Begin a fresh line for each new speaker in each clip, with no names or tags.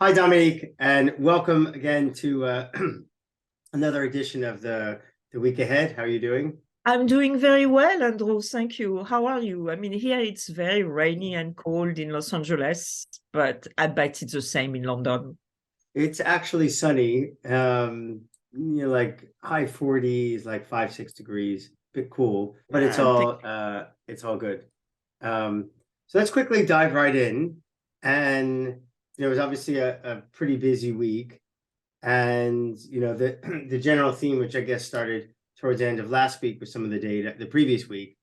Hi, Dominique, and welcome again to another edition of the week ahead. How are you doing?
I'm doing very well, Andrew. Thank you. How are you? I mean, here it's very rainy and cold in Los Angeles, but I bet it's the same in London.
It's actually sunny, like high 40s, like 5, 6 degrees, bit cool, but it's
Yeah,
all good. So let's quickly dive right in. And there was obviously a pretty busy week. And the the general theme, which I guess started towards the end of last week with some of the data, the previous week,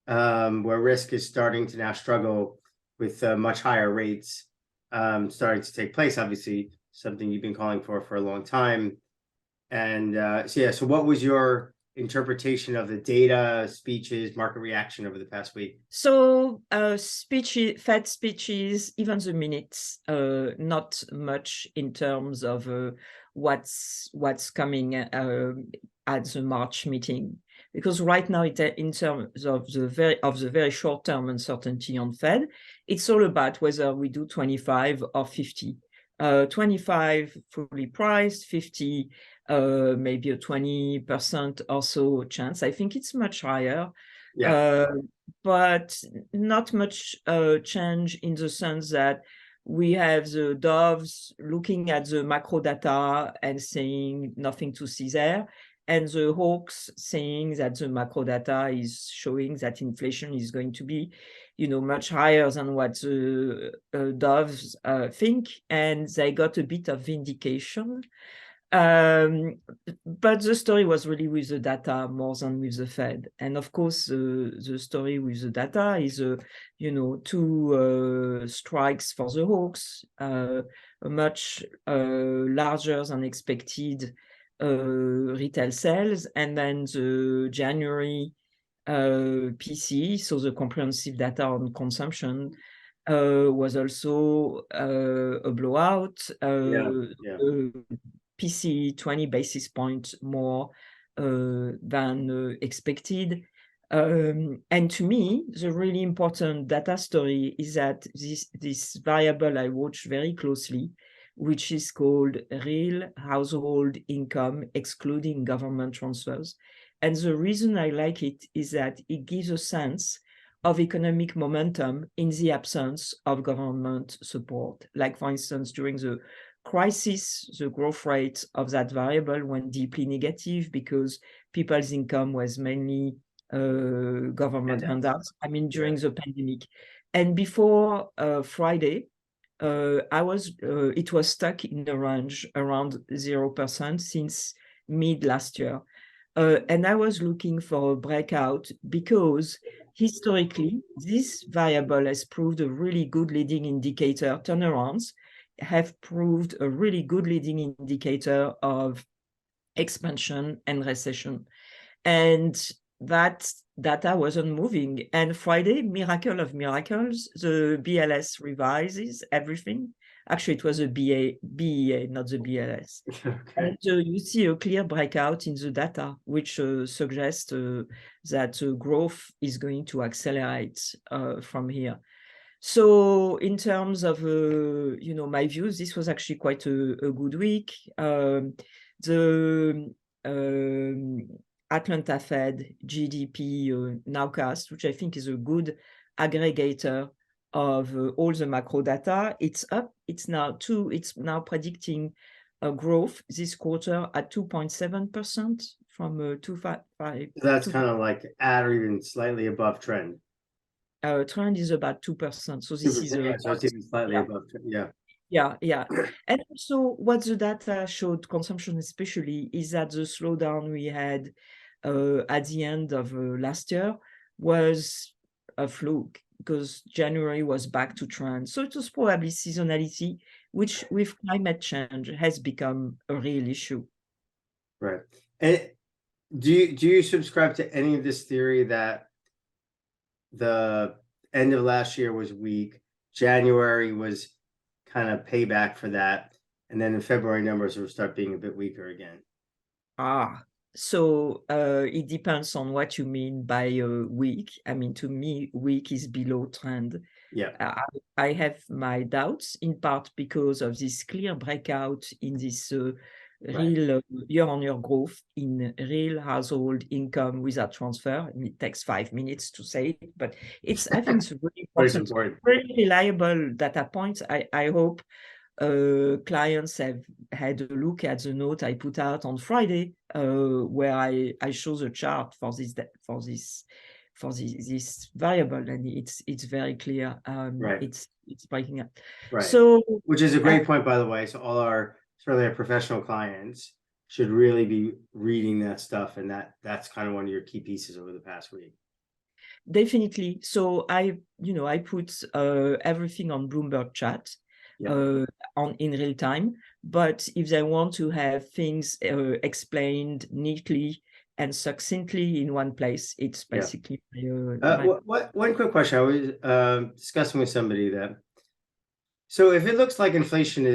where risk is starting to now struggle with much higher rates starting to take place. Obviously, something you've been calling for a long time. And so what was your interpretation of the data, speeches, market reaction over the past week?
So speeches, Fed speeches, even the minutes, not much in terms of what's coming at the March meeting, because right now, in terms of the very short term uncertainty on Fed, it's all about whether we do 25 or 50. 25 fully priced, 50 maybe a 20% or so chance. I think it's much higher.
Yeah.
But not much change in the sense that we have the doves looking at the macro data and saying nothing to see there, and the hawks saying that the macro data is showing that inflation is going to be, much higher than what the doves think, and they got a bit of vindication. But the story was really with the data more than with the Fed. And of course, the story with the data is, two strikes for the hawks, a much larger than expected retail sales, and then the January PCE, so the comprehensive data on consumption, was also a blowout.
Yeah.
PCE 20 basis points more than expected. And to me, the really important data story is that this variable I watch very closely, which is called real household income, excluding government transfers. And the reason I like it is that it gives a sense of economic momentum in the absence of government support. Like, for instance, during the crisis, the growth rate of that variable went deeply negative because people's income was mainly government handouts. I mean, during the pandemic. And before Friday, it was stuck in the range around 0% since mid last year. And I was looking for a breakout because historically, this variable has proved a really good leading indicator. Turnarounds have proved a really good leading indicator of expansion and recession. And that data wasn't moving. And Friday, miracle of miracles, the BLS revises everything. Actually, it was a BEA, not the BLS.
Okay.
And you see a clear breakout in the data, which suggests that growth is going to accelerate from here. So in terms of, my views, this was actually quite a good week. The Atlanta Fed GDP nowcast, which I think is a good aggregator of all the macro data, it's up. It's now predicting a growth this quarter at 2.7% from 2.5.
That's kind of like at or even slightly above trend.
Trend is about 2%. So this is
Yeah, so it's even slightly above trend. Yeah.
Yeah. And also what the data showed, consumption especially, is that the slowdown we had at the end of last year was a fluke because January was back to trend. So it was probably seasonality, which with climate change has become a real issue.
Right. And do you subscribe to any of this theory that the end of last year was weak, January was kind of payback for that, and then the February numbers will start being a bit weaker again?
So it depends on what you mean by weak. I mean, to me, weak is below trend.
Yeah.
I have my doubts, in part because of this clear breakout in this real year-on-year growth in real household income without transfer. And it takes 5 minutes to say it, but I think it's really
But it's
important,
important.
really reliable data points. I hope clients have had a look at the note I put out on Friday, where I show the chart for this variable, and it's very clear. It's breaking up.
Right.
So,
which is a great point, by the way. So all certainly our professional clients should really be reading that stuff, and that's kind of one of your key pieces over the past week.
Definitely. So I put everything on Bloomberg Chat in real time. But if they want to have things explained neatly and succinctly in one place, it's basically
one quick question. I was discussing with somebody that, so if it looks like inflation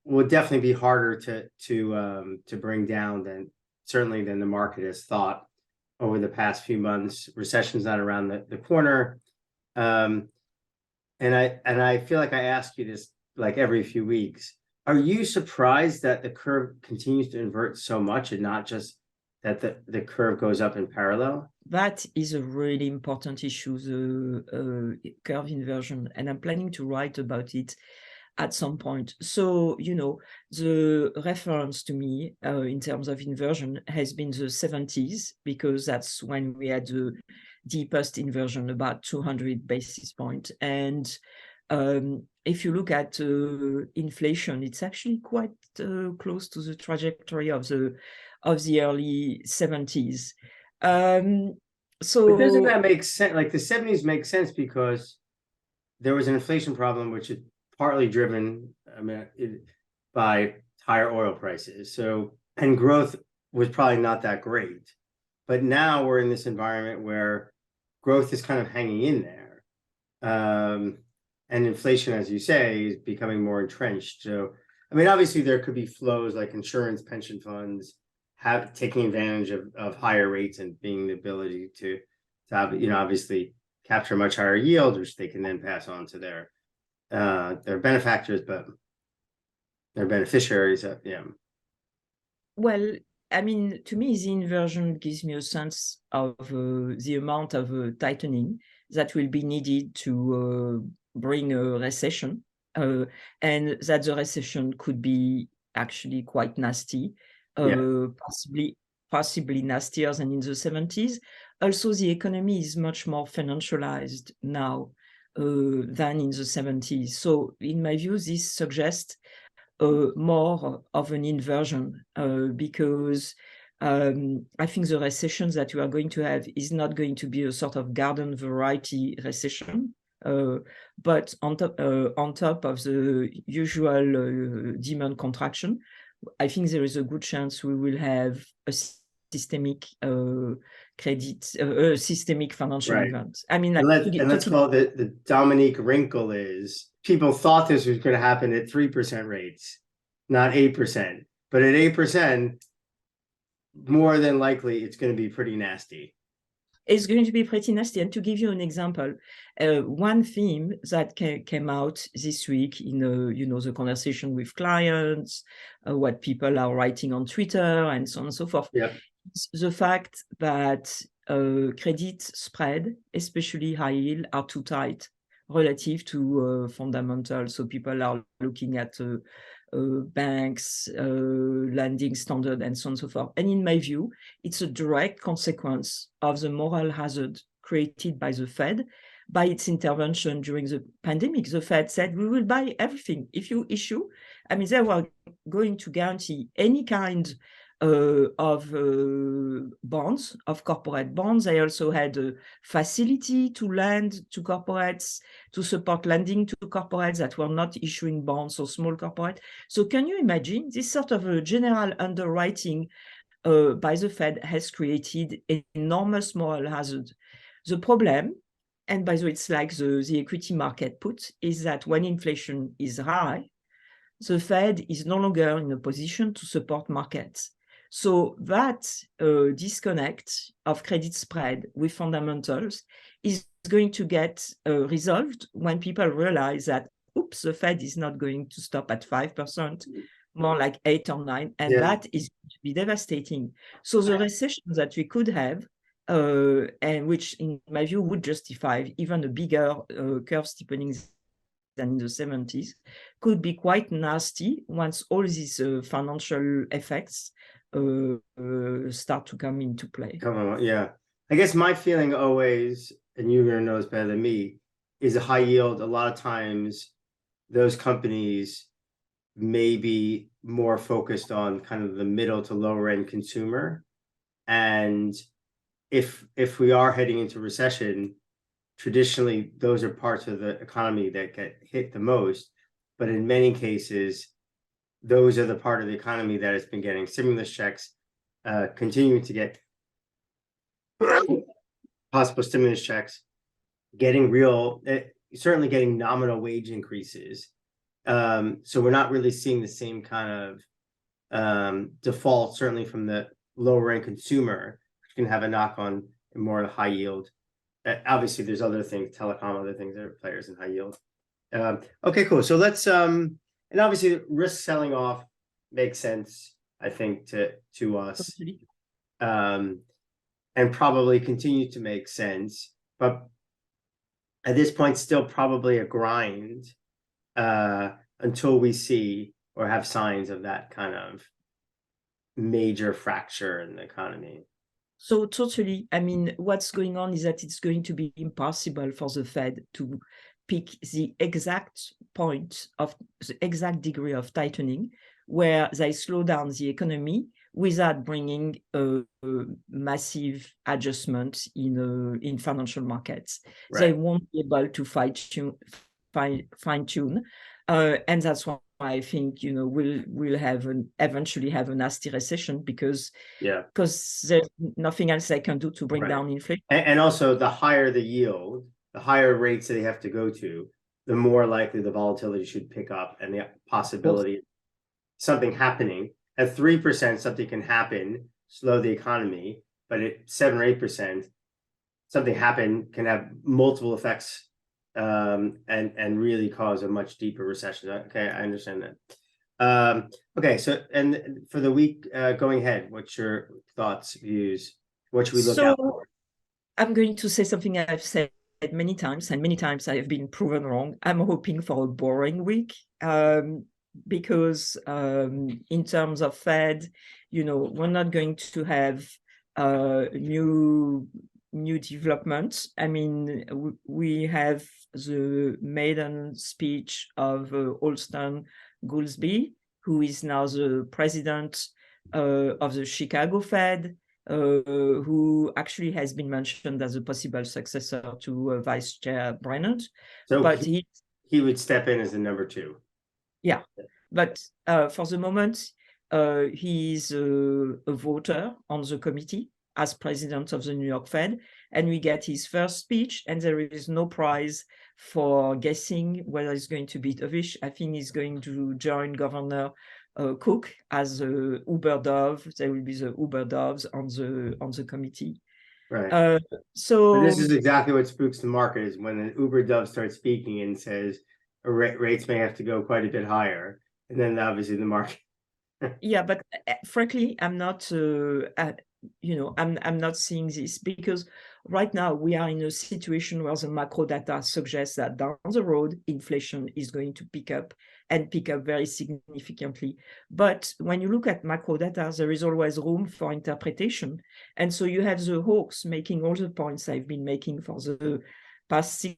will definitely be harder to bring down than the market has thought over the past few months. Recession's not around the corner. And I feel like I ask you this like every few weeks. Are you surprised that the curve continues to invert so much, and not just that the curve goes up in parallel?
That is a really important issue, the curve inversion, and I'm planning to write about it at some point. So, the reference to me in terms of inversion has been the 70s, because that's when we had the deepest inversion, about 200 basis points. And if you look at inflation, it's actually quite close to the trajectory of the early 70s.
But doesn't that make sense? Like the 70s makes sense because there was an inflation problem, which is partly driven, by higher oil prices. So, and growth was probably not that great. But now we're in this environment where growth is kind of hanging in there. And inflation, as you say, is becoming more entrenched. So, obviously there could be flows like insurance, pension funds, taking advantage of higher rates and being the ability to have, obviously capture much higher yield, which they can then pass on to their benefactors, but their beneficiaries.
Well, to me, the inversion gives me a sense of the amount of tightening that will be needed to bring a recession, and that the recession could be actually quite nasty, possibly nastier than in the 70s. Also, the economy is much more financialized now than in the 70s. So, in my view, this suggests more of an inversion, because I think the recession that we are going to have is not going to be a sort of garden variety recession, but on top of the usual demand contraction, I think there is a good chance we will have a systemic systemic financial event.
Let's call it the Dominique wrinkle is people thought this was going to happen at 3% rates, not 8%. But at 8%, more than likely, it's going to be pretty nasty.
It's going to be pretty nasty. And to give you an example, one theme that came out this week in the conversation with clients, what people are writing on Twitter, and so on and so forth. The fact that credit spread, especially high yield, are too tight relative to fundamentals. So people are looking at banks, lending standard, and so on and so forth. And in my view, it's a direct consequence of the moral hazard created by the Fed by its intervention during the pandemic. The Fed said, we will buy everything. If you issue, they were going to guarantee any kind of bonds, of corporate bonds. They also had a facility to lend to corporates, to support lending to corporates that were not issuing bonds, or small corporate. So can you imagine this sort of a general underwriting by the Fed has created enormous moral hazard? The problem, and by the way, it's like the equity market put, is that when inflation is high, the Fed is no longer in a position to support markets. So that disconnect of credit spread with fundamentals is going to get resolved when people realize that, oops, the Fed is not going to stop at 5%, more like 8 or 9, and that is going to be devastating. So the recession that we could have, and which in my view would justify even a bigger curve steepening than in the 70s, could be quite nasty once all these financial effects start to come into play.
Come on, yeah. I guess my feeling always, and you're gonna know this better than me, is a high yield. A lot of times, those companies may be more focused on kind of the middle to lower end consumer, and if we are heading into recession, traditionally those are parts of the economy that get hit the most. But in many cases, those are the part of the economy that has been getting stimulus checks, continuing to get possible stimulus checks, getting real, certainly getting nominal wage increases. So we're not really seeing the same kind of default, certainly from the lower end consumer, which can have a knock on more high yield. Obviously, there's other things, telecom, other things that are players in high yield. Okay, cool. So let's and obviously risk selling off makes sense, I think, to us. And probably continue to make sense, but at this point, still probably a grind until we see or have signs of that kind of major fracture in the economy.
So totally. I mean, what's going on is that it's going to be impossible for the Fed to pick the exact point of the exact degree of tightening where they slow down the economy without bringing a massive adjustment in financial markets.
Right.
They won't be able to fine tune, and that's why I think we'll eventually have a nasty recession because there's nothing else they can do to bring down inflation.
And also, the higher the yield, the higher rates that they have to go to, the more likely the volatility should pick up and the possibility of something happening. At 3%, something can happen, slow the economy, but at 7 or 8%, something can have multiple effects, and really cause a much deeper recession. Okay, I understand that. Okay, so and for the week going ahead, what's your thoughts, views? What should we look out for?
I'm going to say something I've said many times, and many times I have been proven wrong. I'm hoping for a boring week. Because in terms of Fed, we're not going to have new developments. I mean, we have the maiden speech of Alston Goolsbee, who is now the president of the Chicago Fed, who actually has been mentioned as a possible successor to Vice Chair Brennan.
So but he would step in as the number 2.
Yeah, but for the moment, he's a voter on the committee as president of the New York Fed, and we get his first speech, and there is no prize for guessing whether it's going to be dovish. I think he's going to join Governor Cook as a Uber Dove. There will be the Uber Doves on the committee.
Right. So this is exactly what spooks the market, is when an Uber Dove starts speaking and says rates may have to go quite a bit higher, and then obviously the market.
Yeah, but frankly, I'm not. I'm not seeing this because right now we are in a situation where the macro data suggests that down the road inflation is going to pick up very significantly. But when you look at macro data, there is always room for interpretation, and so you have the hawks making all the points I've been making for the past 6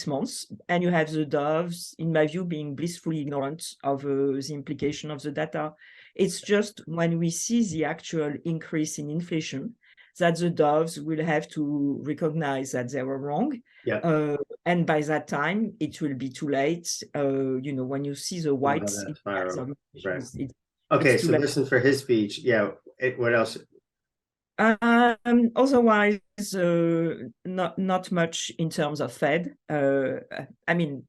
months, and you have the doves, in my view, being blissfully ignorant of the implication of the data. It's just when we see the actual increase in inflation that the doves will have to recognize that they were wrong.
Yeah.
And by that time, it will be too late. When you see the whites.
Right. Okay, so listen for his speech. Yeah. What else?
Otherwise, not much in terms of Fed. I mean,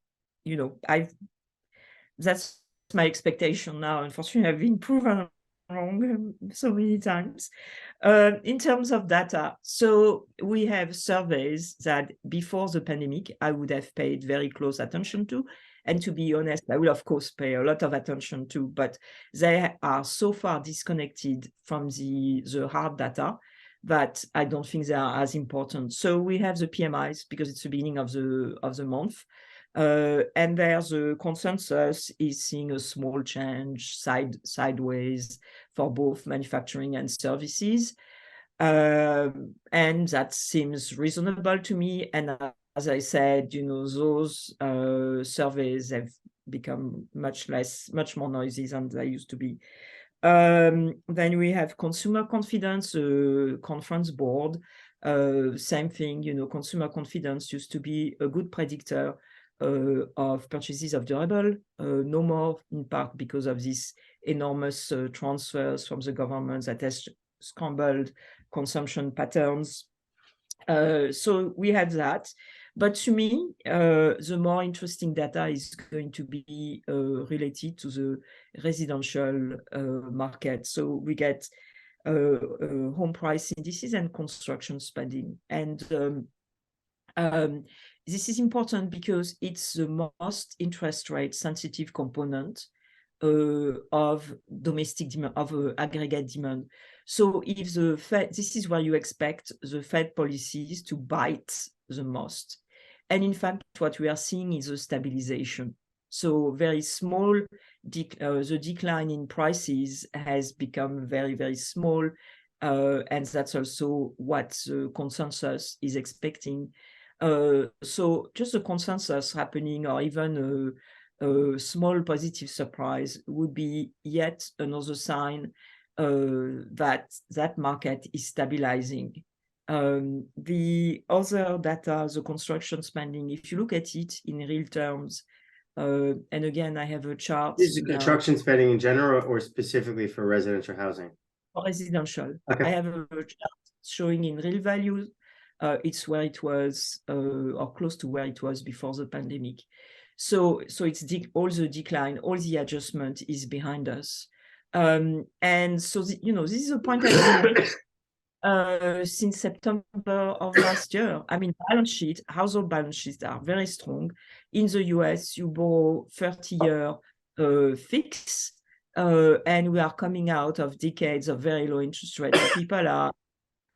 that's my expectation now. Unfortunately, I've been proven wrong so many times. In terms of data, so we have surveys that before the pandemic, I would have paid very close attention to. And to be honest, I will, of course, pay a lot of attention to, but they are so far disconnected from the hard data that I don't think they are as important. So we have the PMIs because it's the beginning of the month. And there's a consensus is seeing a small change sideways for both manufacturing and services. And that seems reasonable to me. And as I said, those surveys have become much more noisy than they used to be. Then we have consumer confidence, conference board. Same thing, consumer confidence used to be a good predictor of purchases of durable, no more in part because of these enormous transfers from the government that has scrambled consumption patterns. So we have that. But to me, the more interesting data is going to be related to the residential market. So we get home price indices and construction spending. And this is important because it's the most interest rate sensitive component of domestic demand, of aggregate demand. So if the Fed, this is where you expect the Fed policies to bite the most. And in fact, what we are seeing is a stabilization. So very small, the decline in prices has become very, very small. And that's also what the consensus is expecting. So just a consensus happening, or even a small positive surprise, would be yet another sign that market is stabilizing. The other data, the construction spending, if you look at it in real terms, and again, I have a chart.
Is it construction spending in general or specifically for residential housing?
For residential.
Okay.
I have a chart showing in real values. It's where it was, or close to where it was before the pandemic. So it's all the decline, all the adjustment is behind us. And so, this is a point I've made since September of last year. I mean, household balance sheets are very strong. In the US, you borrow 30-year fix, and we are coming out of decades of very low interest rates.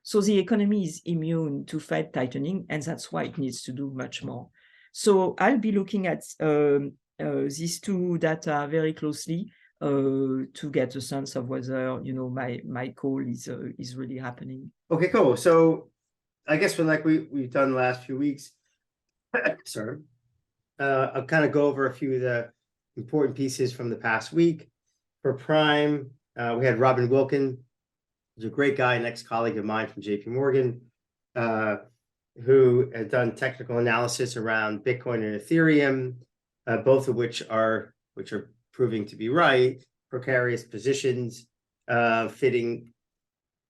So the economy is immune to Fed tightening, and that's why it needs to do much more. So I'll be looking at these two data very closely to get a sense of whether my call is really happening.
Okay, cool. So I guess we've done the last few weeks. Sorry, I'll kind of go over a few of the important pieces from the past week. For Prime, we had Robin Wilkin. He's a great guy, an ex-colleague of mine from JP Morgan, who has done technical analysis around Bitcoin and Ethereum, both of which are proving to be right, precarious positions, fitting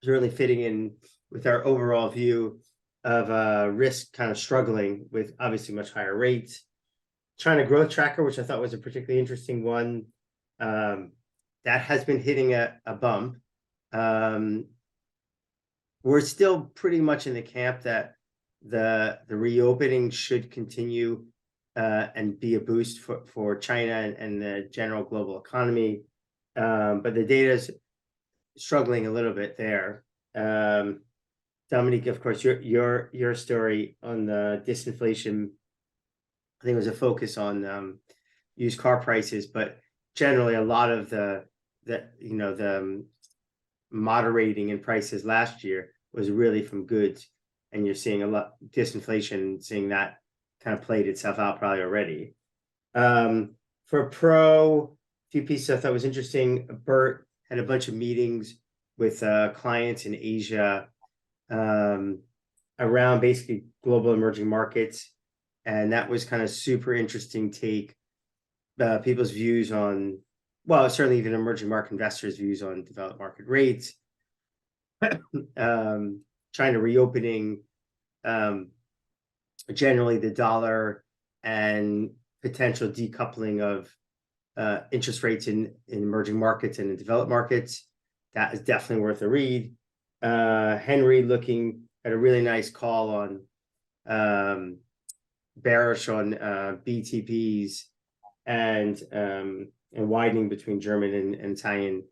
in with our overall view of risk kind of struggling with obviously much higher rates. China Growth Tracker, which I thought was a particularly interesting one, that has been hitting a bump. We're still pretty much in the camp that the reopening should continue and be a boost for China and the general global economy. But the data is struggling a little bit there. Dominique, of course, your story on the disinflation, I think, was a focus on used car prices, but generally a lot of the moderating in prices last year was really from goods, and you're seeing a lot disinflation, seeing that kind of played itself out probably already. For Pro, a few pieces I thought was interesting. Bert had a bunch of meetings with clients in Asia around basically global emerging markets, and that was kind of super interesting take people's views on, well, certainly even emerging market investors' views on developed market rates, China reopening, generally the dollar, and potential decoupling of interest rates in emerging markets and in developed markets. that is definitely worth a read. Henry looking at a really nice call on bearish on BTPs and widening between German and Italian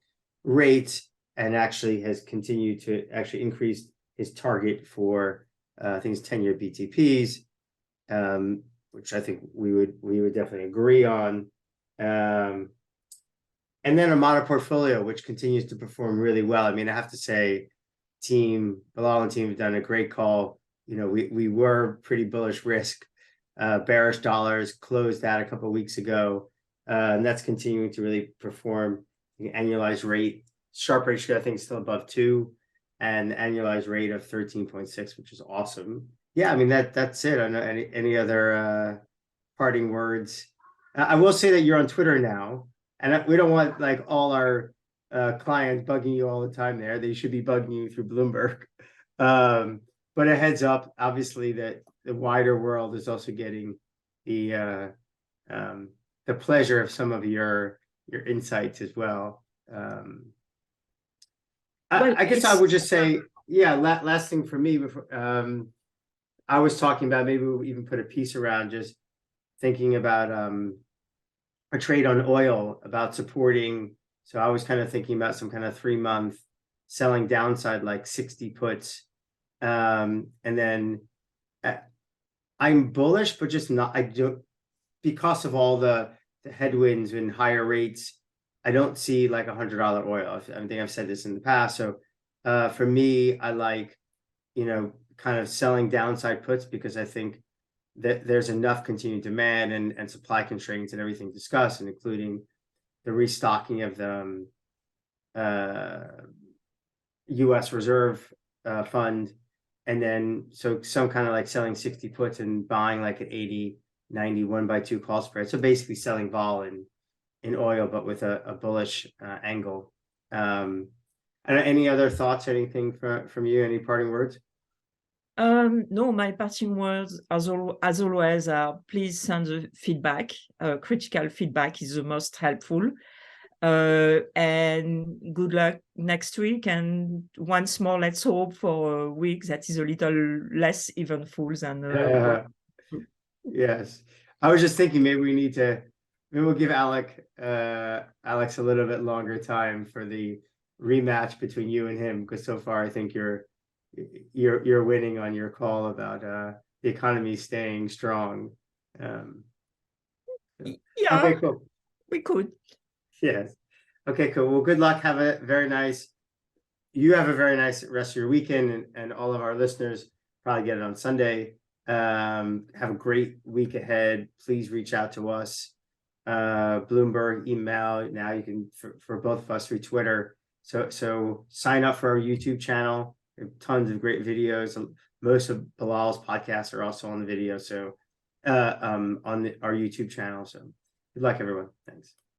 rates, and actually has continued to actually increase his target for I think it's 10-year BTPs, which I think we would definitely agree on. And then a mono portfolio, which continues to perform really well. I mean, I have to say, Bilal and team have done a great call. You know, we were pretty bullish risk, bearish dollars, closed that a couple of weeks ago, and that's continuing to really perform. The annualized rate, Sharpe ratio, I think, is still above 2, and annualized rate of 13.6, which is awesome. Yeah, I mean, that's it. I don't know any other parting words. I will say that you're on Twitter now, and we don't want like all our clients bugging you all the time there. They should be bugging you through Bloomberg. But a heads up, obviously, that the wider world is also getting the pleasure of some of your insights as well. I guess I would just say, yeah, last thing for me before I was talking about, maybe we'll even put a piece around just thinking about a trade on oil, about supporting. So I was kind of thinking about some kind of 3-month selling downside, like 60 puts. And then I'm bullish, but just not, I don't, because of all the headwinds and higher rates, I don't see like $100 oil. I think I've said this in the past. So for me, I like, you know, kind of selling downside puts, because I think that there's enough continued demand and supply constraints and everything discussed, and including the restocking of the U.S. Reserve Fund. And then, so some kind of like selling 60 puts and buying like an 80, 90, 1/2 call spread. So basically selling vol in oil, but with a bullish angle. And any other thoughts, anything from you, any parting words?
No, my parting words, as always, are please send the feedback. Critical feedback is the most helpful. And good luck next week. And once more, let's hope for a week that is a little less eventful than.
Yes, I was just thinking maybe we'll give Alex a little bit longer time for the rematch between you and him, because so far I think you're winning on your call about the economy staying strong.
Yeah,
okay, cool.
We could.
Yes. Okay, cool. Well, good luck. You have a very nice rest of your weekend, and all of our listeners probably get it on Sunday. Have a great week ahead. Please reach out to us. Bloomberg, email. Now you can, for both of us, through Twitter. So sign up for our YouTube channel. We have tons of great videos. Most of Bilal's podcasts are also on the video. So on our YouTube channel. So good luck, everyone. Thanks.